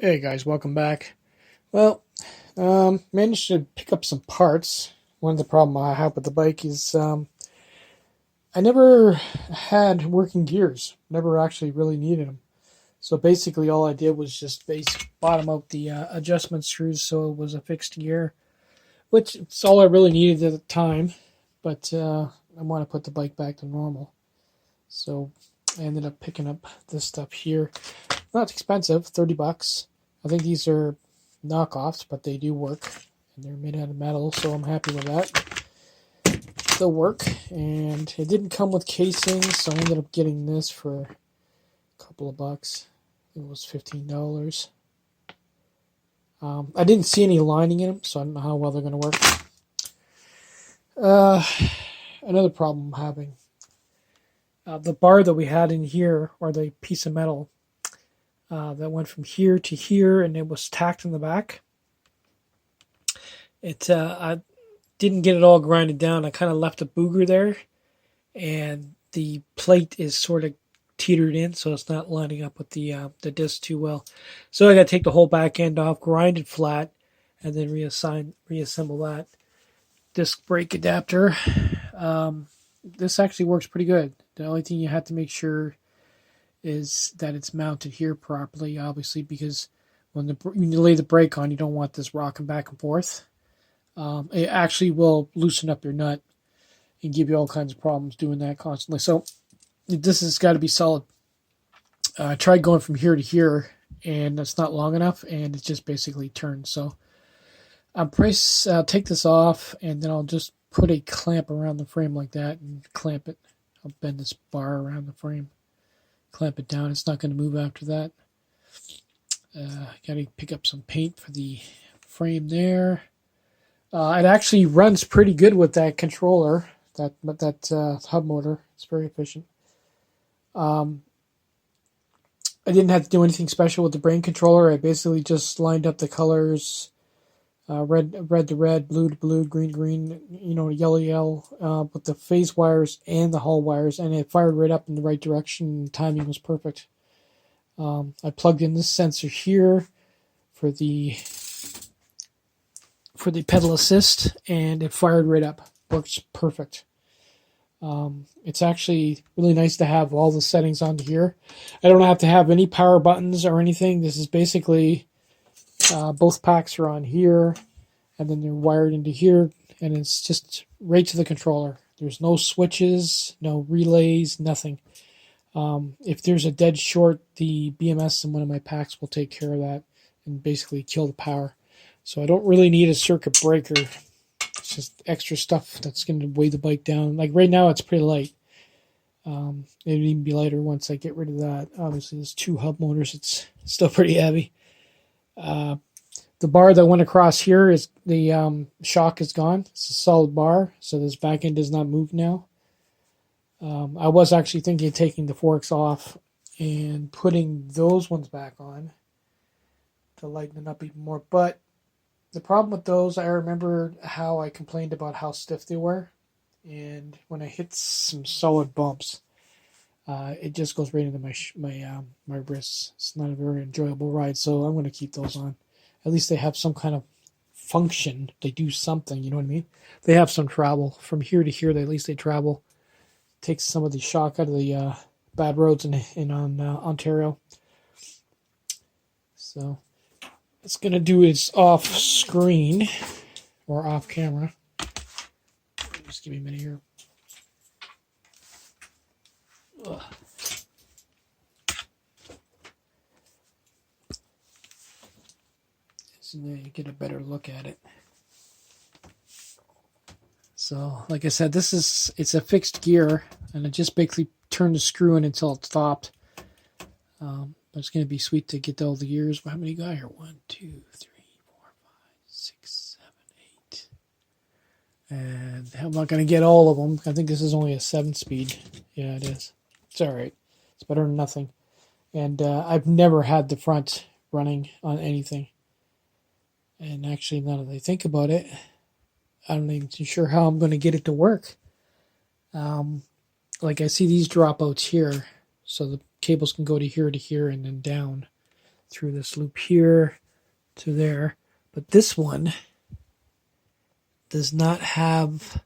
Hey guys, welcome back. Well, managed to pick up some parts. One of the problem I have with the bike is I never had working gears. Never actually really needed them. So basically, all I did was just bottom out the adjustment screws, so it was a fixed gear, which is all I really needed at the time. But I want to put the bike back to normal, so I ended up picking up this stuff here. Not expensive, $30. I think these are knockoffs, but they do work, and they're made out of metal, so I'm happy with that. They'll work, and it didn't come with casings, so I ended up getting this for a couple of bucks. It was $15. I didn't see any lining in them, so I don't know how well they're going to work. Another problem I'm having. The bar that we had in here, or the piece of metal, that went from here to here, and it was tacked in the back. I didn't get it all grinded down. I kind of left a booger there, and the plate is sort of teetered in, so it's not lining up with the disc too well. So I got to take the whole back end off, grind it flat, and then reassemble that disc brake adapter. This actually works pretty good. The only thing you have to make sure is that it's mounted here properly, obviously, because when you lay the brake on, you don't want this rocking back and forth. It actually will loosen up your nut and give you all kinds of problems doing that constantly. So this has got to be solid. I tried going from here to here, and that's not long enough, and it just basically turns. So I'll take this off, and then I'll just put a clamp around the frame like that and clamp it. I'll bend this bar around the frame, clamp it down. It's not going to move after that. Got to pick up some paint for the frame there. It actually runs pretty good with that controller, that hub motor. It's very efficient. I didn't have to do anything special with the brain controller. I basically just lined up the colors, red to red, blue to blue, green to green, yellow to yellow, with the phase wires and the hall wires, and it fired right up in the right direction. The timing was perfect. I plugged in this sensor here for the pedal assist, and it fired right up. Works perfect. It's actually really nice to have all the settings on here. I don't have to have any power buttons or anything. This is basically both packs are on here, and then they're wired into here, and it's just right to the controller. There's no switches, no relays, nothing. If there's a dead short, the BMS in one of my packs will take care of that and basically kill the power. So I don't really need a circuit breaker. It's just extra stuff that's going to weigh the bike down. Like right now, it's pretty light. It'll even be lighter once I get rid of that. Obviously, there's two hub motors. It's still pretty heavy. The bar that went across here is the shock is gone. It's a solid bar, so this back end does not move now. I was actually thinking of taking the forks off and putting those ones back on to lighten it up even more. But the problem with those, I remember how I complained about how stiff they were. And when I hit some solid bumps, it just goes right into my wrists. It's not a very enjoyable ride, so I'm going to keep those on. At least they have some kind of function. They do something, you know what I mean? They have some travel. From here to here, at least they travel. Takes some of the shock out of the bad roads in Ontario. So it's going to do its off screen or off camera. Just give me a minute here. Ugh. So now you get a better look at it. So, like I said, it's a fixed gear, and I just basically turn the screw in until it stopped. But it's going to be sweet to get all the gears. How many got here? 1, 2, 3, 4, 5, 6, 7, 8. And I'm not going to get all of them. I think this is only a 7-speed. Yeah, it is. It's all right. It's better than nothing. And I've never had the front running on anything. And actually, now that I think about it, I'm not even sure how I'm going to get it to work. Like I see these dropouts here, so the cables can go to here and then down. through this loop here to there. But this one does not have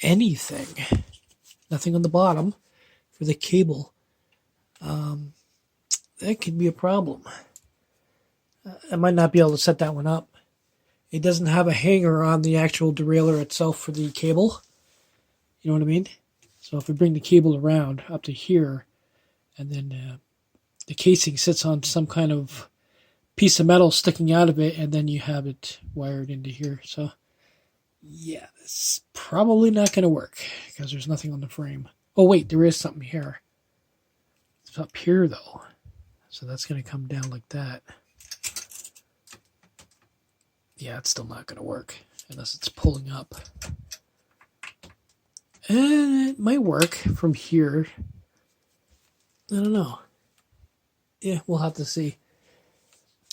anything. Nothing on the bottom for the cable. That could be a problem. I might not be able to set that one up. It doesn't have a hanger on the actual derailleur itself for the cable. You know what I mean? So if we bring the cable around up to here, and then the casing sits on some kind of piece of metal sticking out of it, and then you have it wired into here. So yeah, it's probably not going to work because there's nothing on the frame. Oh wait, there is something here. It's up here though. So that's going to come down like that. Yeah, it's still not going to work unless it's pulling up. And it might work from here. I don't know. Yeah, we'll have to see.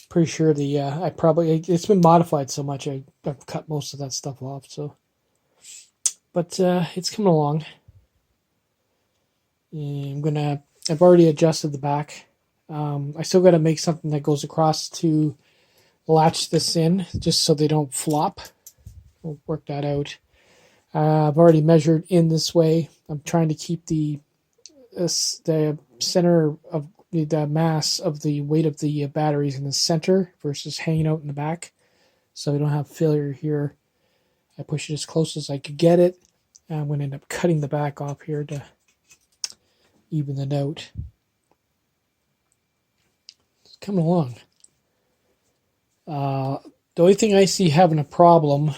Pretty sure it's been modified so much I've cut most of that stuff off. So, but it's coming along. And I've already adjusted the back. I still got to make something that goes across to latch this in, just so they don't flop. We'll work that out. I've already measured in this way. I'm trying to keep the center of the mass of the weight of the batteries in the center versus hanging out in the back, so we don't have failure here. I push it as close as I could get it. I'm going to end up cutting the back off here to even it out. It's coming along. The only thing I see having a problem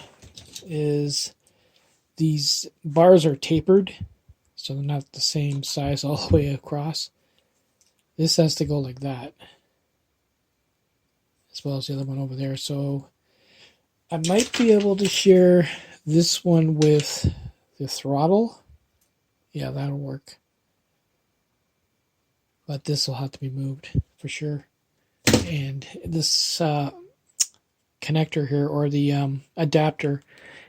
is these bars are tapered, so they're not the same size all the way across. This has to go like that, as well as the other one over there. So I might be able to share this one with the throttle. Yeah, that'll work. But this will have to be moved for sure. And this connector here, or the adapter,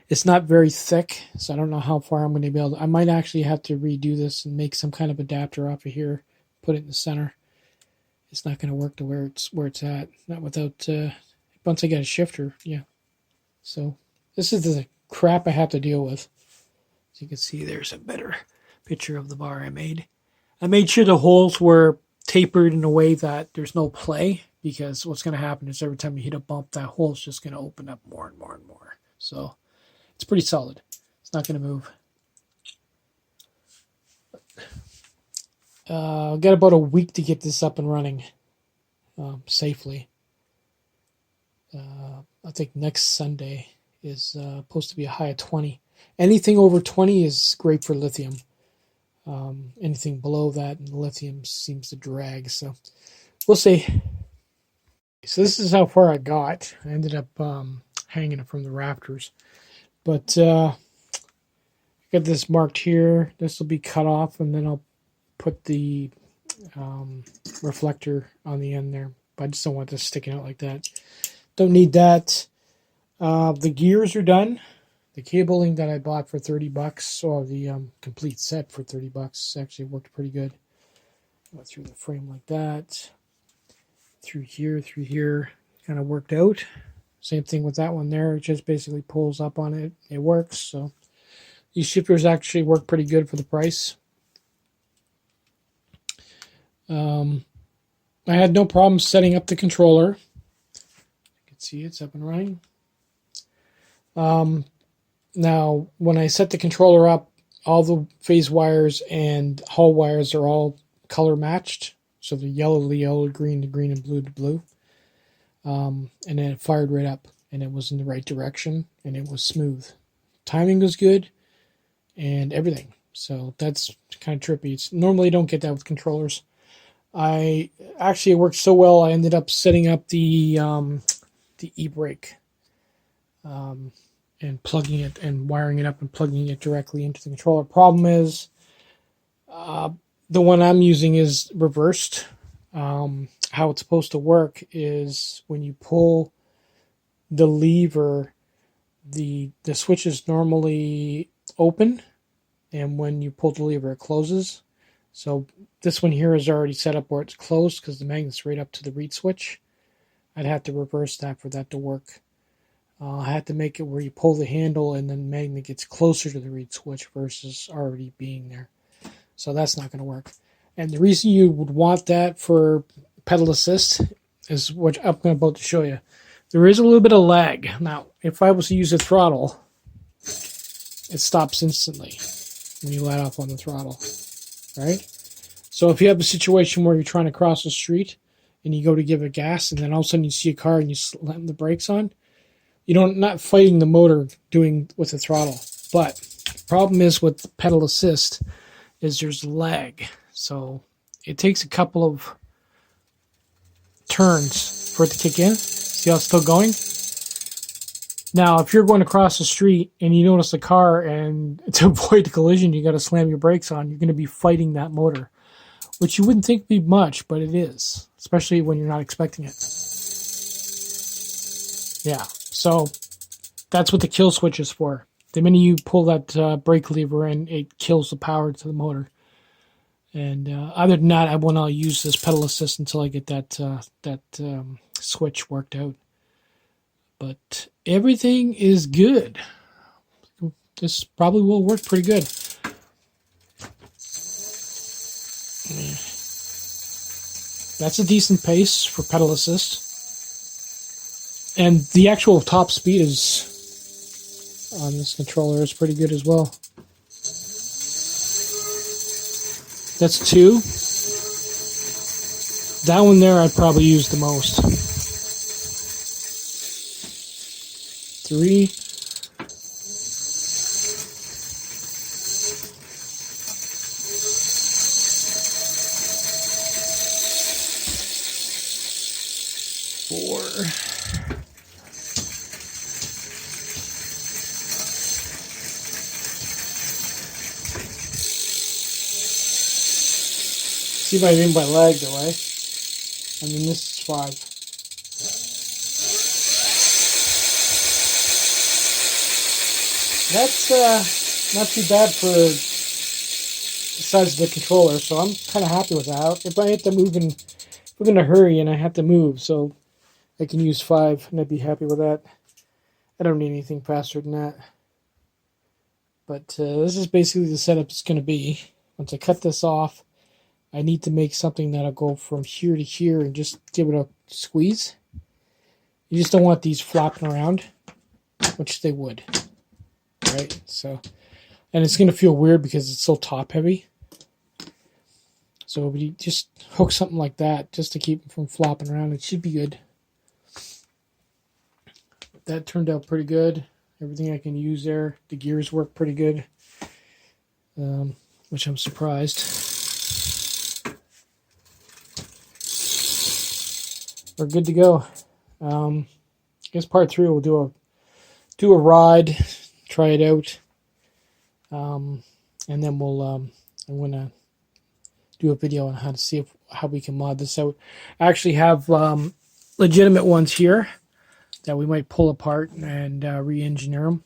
it's not very thick, so I don't know how far I'm going to be able to. I might actually have to redo this and make some kind of adapter off of here, put it in the center. It's not going to work to where it's at. Not without once I get a shifter, yeah. So this is the crap I have to deal with. As you can see, there's a better picture of the bar I made. I made sure the holes were tapered in a way that there's no play, because what's going to happen is every time you hit a bump, that hole is just going to open up more and more and more. So it's pretty solid. It's not going to move. I've got about a week to get this up and running safely. I think next Sunday is supposed to be a high of 20. Anything over 20 is great for lithium. Anything below that, and lithium seems to drag. So we'll see. So this is how far I got. I ended up hanging it from the rafters. But I got this marked here. This will be cut off, and then I'll put the reflector on the end there. But I just don't want this sticking out like that. Don't need that. The gears are done. The cabling that I bought for $30, or the complete set for $30, actually worked pretty good. Went through the frame like that. Through here, kind of worked out. Same thing with that one there. It just basically pulls up on it. It works. So these shifters actually work pretty good for the price. I had no problem setting up the controller. You can see it's up and running. Now, when I set the controller up, all the phase wires and hall wires are all color matched. So the yellow to yellow, green to green, and blue to blue. And then it fired right up, and it was in the right direction, and it was smooth. Timing was good, and everything. So that's kind of trippy. Normally don't get that with controllers. It worked so well, I ended up setting up the e-brake and plugging it and wiring it up and plugging it directly into the controller. Problem is, the one I'm using is reversed. How it's supposed to work is when you pull the lever, the switch is normally open, and when you pull the lever, it closes. So this one here is already set up where it's closed because the magnet's right up to the reed switch. I'd have to reverse that for that to work. I had to make it where you pull the handle and then the magnet gets closer to the reed switch versus already being there. So that's not going to work. And the reason you would want that for pedal assist is what I'm about to show you. There is a little bit of lag. Now, if I was to use a throttle, it stops instantly when you let off on the throttle, right? So if you have a situation where you're trying to cross the street and you go to give it gas and then all of a sudden you see a car and you slam the brakes on, not fighting the motor doing with the throttle. But the problem is with pedal assist is there's lag. So it takes a couple of turns for it to kick in. See how it's still going? Now, if you're going across the street and you notice a car and to avoid the collision, you got to slam your brakes on, you're going to be fighting that motor, which you wouldn't think would be much, but it is, especially when you're not expecting it. Yeah, so that's what the kill switch is for. The minute you pull that brake lever in, it kills the power to the motor. And other than that, I will not use this pedal assist until I get that switch worked out. But everything is good. This probably will work pretty good. That's a decent pace for pedal assist. And the actual top speed is on this controller is pretty good as well. That's 2. That one there I'd probably use the most. 3. 4. See what I mean by lag delay? I mean, this is 5. That's not too bad for the size of the controller, so I'm kind of happy with that. If I have to move in a hurry and I have to move, so I can use 5 and I'd be happy with that. I don't need anything faster than that. But this is basically the setup it's going to be. Once I cut this off, I need to make something that'll go from here to here and just give it a squeeze. You just don't want these flopping around, which they would, right? So, and it's going to feel weird because it's so top heavy. So if you just hook something like that just to keep it from flopping around, it should be good. That turned out pretty good. Everything I can use there. The gears work pretty good, which I'm surprised. We're good to go. I guess part 3 we'll do a ride, try it out, and then we'll I'm gonna do a video on how to see how we can mod this out. I actually have legitimate ones here that we might pull apart and re-engineer them.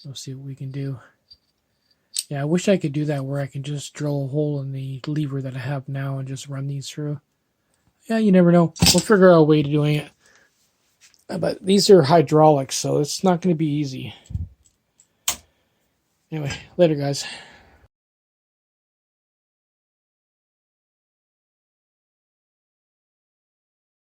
We'll see what we can do. Yeah, I wish I could do that where I can just drill a hole in the lever that I have now and just run these through. Yeah, you never know. We'll figure out a way to doing it. But these are hydraulics, so it's not going to be easy. Anyway, later, guys.